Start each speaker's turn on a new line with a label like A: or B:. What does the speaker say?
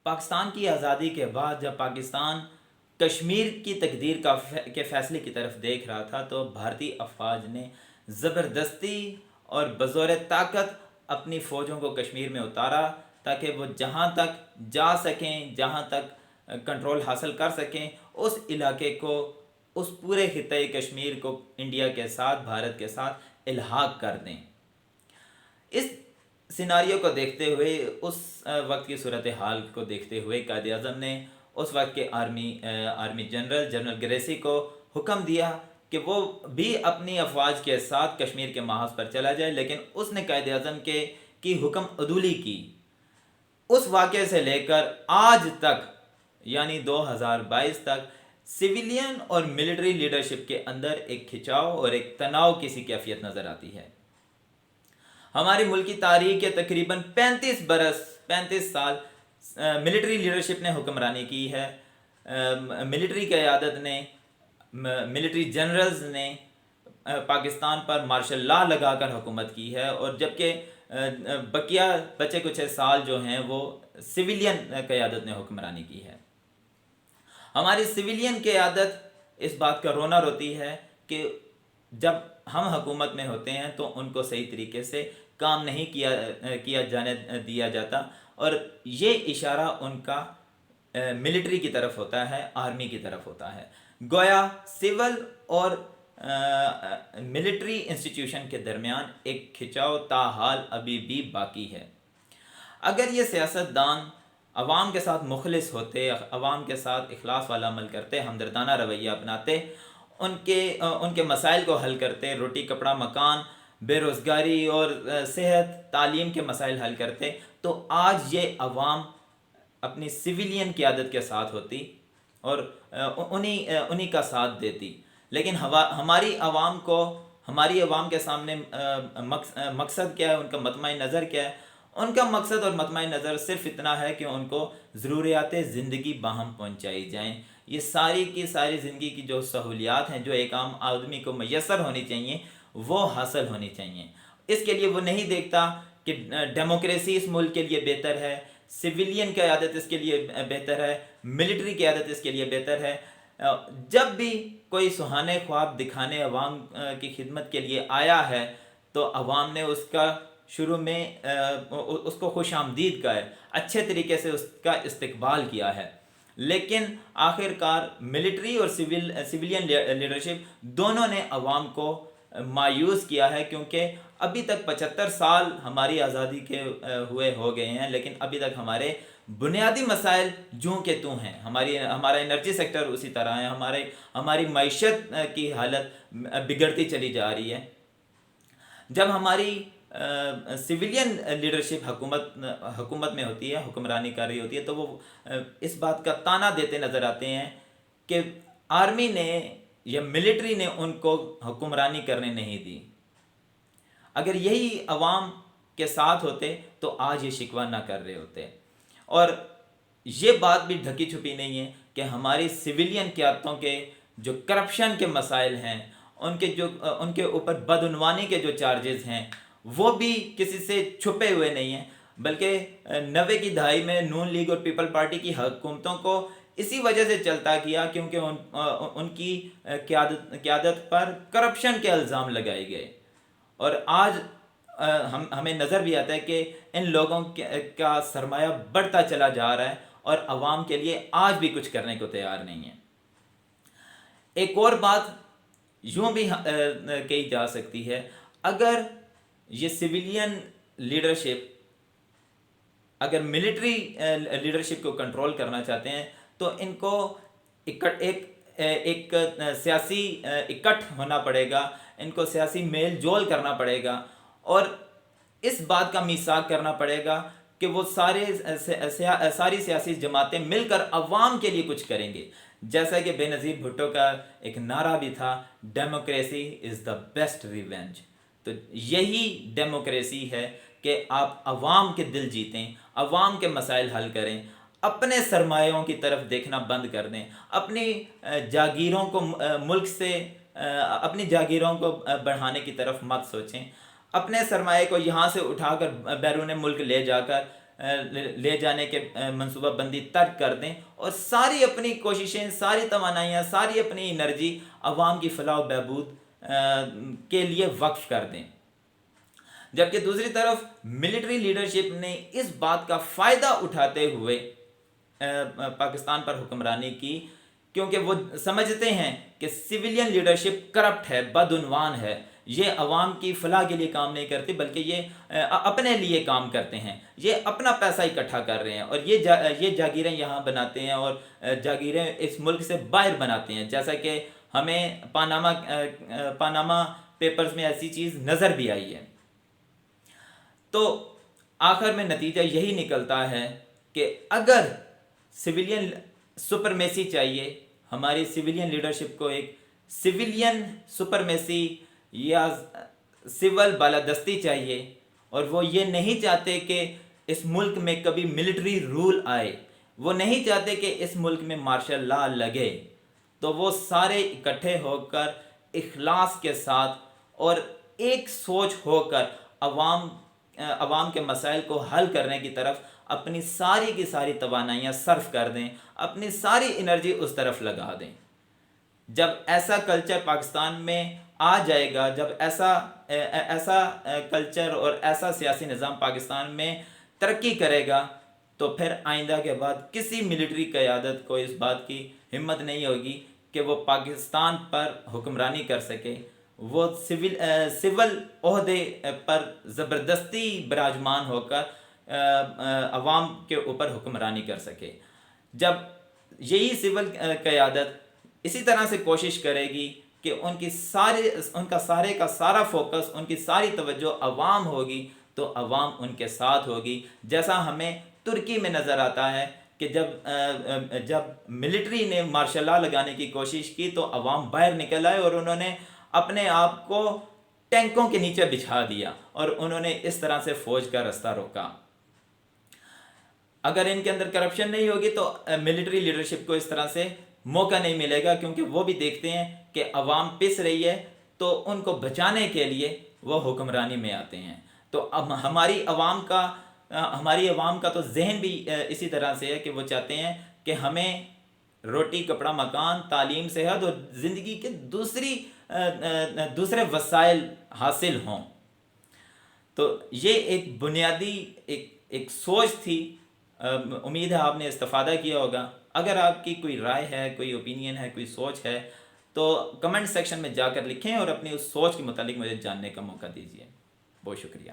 A: پاکستان کی آزادی کے بعد جب پاکستان کشمیر کی تقدیر کے فیصلے کی طرف دیکھ رہا تھا تو بھارتی افواج نے زبردستی اور بزور طاقت اپنی فوجوں کو کشمیر میں اتارا تاکہ وہ جہاں تک جا سکیں، جہاں تک کنٹرول حاصل کر سکیں، اس علاقے کو، اس پورے خطۂ کشمیر کو انڈیا کے ساتھ، بھارت کے ساتھ الحاق کر دیں۔ اس سیناریو کو دیکھتے ہوئے، اس وقت کی صورتحال کو دیکھتے ہوئے قائد اعظم نے اس وقت کے آرمی جنرل گریسی کو حکم دیا کہ وہ بھی اپنی افواج کے ساتھ کشمیر کے محاذ پر چلا جائے، لیکن اس نے قائد اعظم کی حکم عدولی کی۔ اس واقعے سے لے کر آج تک، یعنی 2022 تک، سویلین اور ملٹری لیڈرشپ کے اندر ایک کھچاؤ اور ایک تناؤ کی سی کیفیت نظر آتی ہے۔ ہماری ملکی تاریخ کے تقریباً 35 سال ملٹری لیڈرشپ نے حکمرانی کی ہے۔ ملٹری قیادت نے، ملٹری جنرلز نے پاکستان پر مارشل لا لگا کر حکومت کی ہے، اور جبکہ بقیہ بچے کچھ سال جو ہیں وہ سویلین قیادت نے حکمرانی کی ہے۔ ہماری سویلین قیادت اس بات کا رونا روتی ہے کہ جب ہم حکومت میں ہوتے ہیں تو ان کو صحیح طریقے سے کام نہیں کیا جانے دیا جاتا، اور یہ اشارہ ان کا ملٹری کی طرف ہوتا ہے، آرمی کی طرف ہوتا ہے۔ گویا سول اور ملٹری انسٹیٹیوشن کے درمیان ایک کھچاؤ تاحال ابھی بھی باقی ہے۔ اگر یہ سیاستدان عوام کے ساتھ مخلص ہوتے، عوام کے ساتھ اخلاص والا عمل کرتے، ہمدردانہ رویہ اپناتے، ان کے مسائل کو حل کرتے، روٹی کپڑا مکان، بے روزگاری اور صحت تعلیم کے مسائل حل کرتے، تو آج یہ عوام اپنی سویلین قیادت کے ساتھ ہوتی اور انہی کا ساتھ دیتی۔ لیکن ہماری عوام کے سامنے مقصد کیا ہے، ان کا مطمع نظر کیا ہے؟ ان کا مقصد اور مطمع نظر صرف اتنا ہے کہ ان کو ضروریات زندگی باہم پہنچائی جائیں۔ یہ ساری کی ساری زندگی کی جو سہولیات ہیں جو ایک عام آدمی کو میسر ہونی چاہیے، وہ حاصل ہونی چاہیے۔ اس کے لیے وہ نہیں دیکھتا کہ ڈیموکریسی اس ملک کے لیے بہتر ہے، سویلین قیادت اس کے لیے بہتر ہے، ملٹری قیادت اس کے لیے بہتر ہے۔ جب بھی کوئی سہانے خواب دکھانے عوام کی خدمت کے لیے آیا ہے تو عوام نے اس کا شروع میں اس کو خوش آمدید کہا ہے، اچھے طریقے سے اس کا استقبال کیا ہے، لیکن آخر کار ملٹری اور سویلین لیڈرشپ دونوں نے عوام کو مایوس کیا ہے، کیونکہ ابھی تک 75 سال ہماری آزادی کے ہوئے ہو گئے ہیں، لیکن ابھی تک ہمارے بنیادی مسائل جوں کے توں ہیں۔ ہمارا انرجی سیکٹر اسی طرح ہے، ہماری معیشت کی حالت بگڑتی چلی جا رہی ہے۔ جب ہماری سویلین لیڈرشپ حکومت میں ہوتی ہے، حکمرانی کر رہی ہوتی ہے، تو وہ اس بات کا تانا دیتے نظر آتے ہیں کہ آرمی نے یا ملٹری نے ان کو حکمرانی کرنے نہیں دی۔ اگر یہی عوام کے ساتھ ہوتے تو آج یہ شکوہ نہ کر رہے ہوتے۔ اور یہ بات بھی ڈھکی چھپی نہیں ہے کہ ہماری سویلین قیادتوں کے جو کرپشن کے مسائل ہیں، ان کے اوپر بدعنوانی کے جو چارجز ہیں، وہ بھی کسی سے چھپے ہوئے نہیں ہیں، بلکہ 90 کی دہائی میں نون لیگ اور پیپل پارٹی کی حکومتوں کو اسی وجہ سے چلتا کیا کیونکہ ان کی قیادت پر کرپشن کے الزام لگائے گئے۔ اور آج ہمیں نظر بھی آتا ہے کہ ان لوگوں کا سرمایہ بڑھتا چلا جا رہا ہے اور عوام کے لیے آج بھی کچھ کرنے کو تیار نہیں ہے۔ ایک اور بات یوں بھی کہی جا سکتی ہے، اگر یہ سویلین لیڈرشپ اگر ملٹری لیڈرشپ کو کنٹرول کرنا چاہتے ہیں تو ان کو ایک سیاسی اکٹھ ہونا پڑے گا، ان کو سیاسی میل جول کرنا پڑے گا، اور اس بات کا میثاق کرنا پڑے گا کہ وہ ساری سیاسی جماعتیں مل کر عوام کے لیے کچھ کریں گے۔ جیسا کہ بے نظیر بھٹو کا ایک نعرہ بھی تھا، democracy is the best revenge. تو یہی ڈیموکریسی ہے کہ آپ عوام کے دل جیتیں، عوام کے مسائل حل کریں، اپنے سرمایوں کی طرف دیکھنا بند کر دیں، اپنی جاگیروں کو ملک سے اپنی جاگیروں کو بڑھانے کی طرف مت سوچیں، اپنے سرمایے کو یہاں سے اٹھا کر بیرون ملک لے جا کر لے جانے کے منصوبہ بندی ترک کر دیں اور ساری اپنی کوششیں، ساری توانائیاں، ساری اپنی انرجی عوام کی فلاح و بہبود کے لیے وقف کر دیں. جبکہ دوسری طرف ملٹری لیڈرشپ نے اس بات کا فائدہ اٹھاتے ہوئے پاکستان پر حکمرانی کی، کیونکہ وہ سمجھتے ہیں کہ سویلین لیڈرشپ کرپٹ ہے، بدعنوان ہے، یہ عوام کی فلاح کے لیے کام نہیں کرتی بلکہ یہ اپنے لیے کام کرتے ہیں، یہ اپنا پیسہ اکٹھا کر رہے ہیں اور یہ جاگیریں یہاں بناتے ہیں اور جاگیریں اس ملک سے باہر بناتے ہیں، جیسا کہ ہمیں پاناما پیپرز میں ایسی چیز نظر بھی آئی ہے. تو آخر میں نتیجہ یہی نکلتا ہے کہ اگر سویلین سپرمیسی چاہیے، ہماری سویلین لیڈرشپ کو ایک سویلین سپرمیسی یا سول بالادستی چاہیے، اور وہ یہ نہیں چاہتے کہ اس ملک میں کبھی ملٹری رول آئے، وہ نہیں چاہتے کہ اس ملک میں مارشل لا لگے، تو وہ سارے اکٹھے ہو کر اخلاص کے ساتھ اور ایک سوچ ہو کر عوام کے مسائل کو حل کرنے کی طرف اپنی ساری کی ساری توانائیاں صرف کر دیں، اپنی ساری انرجی اس طرف لگا دیں. جب ایسا کلچر پاکستان میں آ جائے گا، جب ایسا کلچر اور ایسا سیاسی نظام پاکستان میں ترقی کرے گا، تو پھر آئندہ کے بعد کسی ملٹری قیادت کو اس بات کی ہمت نہیں ہوگی کہ وہ پاکستان پر حکمرانی کر سکے، وہ سول عہدے پر زبردستی براجمان ہو کر عوام کے اوپر حکمرانی کر سکے. جب یہی سول قیادت اسی طرح سے کوشش کرے گی کہ ان کا سارے کا سارا فوکس، ان کی ساری توجہ عوام ہوگی، تو عوام ان کے ساتھ ہوگی. جیسا ہمیں ترکی میں نظر آتا ہے کہ جب ملٹری نے مارشل لا لگانے کی کوشش کی تو عوام باہر نکل آئے اور انہوں نے اپنے آپ کو ٹینکوں کے نیچے بچھا دیا اور انہوں نے اس طرح سے فوج کا رستہ روکا. اگر ان کے اندر کرپشن نہیں ہوگی تو ملٹری لیڈرشپ کو اس طرح سے موقع نہیں ملے گا، کیونکہ وہ بھی دیکھتے ہیں کہ عوام پس رہی ہے تو ان کو بچانے کے لیے وہ حکمرانی میں آتے ہیں. تو اب ہماری عوام کا تو ذہن بھی اسی طرح سے ہے کہ وہ چاہتے ہیں کہ ہمیں روٹی، کپڑا، مکان، تعلیم، صحت اور زندگی کے دوسرے وسائل حاصل ہوں. تو یہ ایک بنیادی ایک سوچ تھی. امید ہے آپ نے استفادہ کیا ہوگا. اگر آپ کی کوئی رائے ہے، کوئی اوپینین ہے، کوئی سوچ ہے تو کمنٹ سیکشن میں جا کر لکھیں اور اپنی اس سوچ کے متعلق مجھے جاننے کا موقع دیجیے. بہت شکریہ.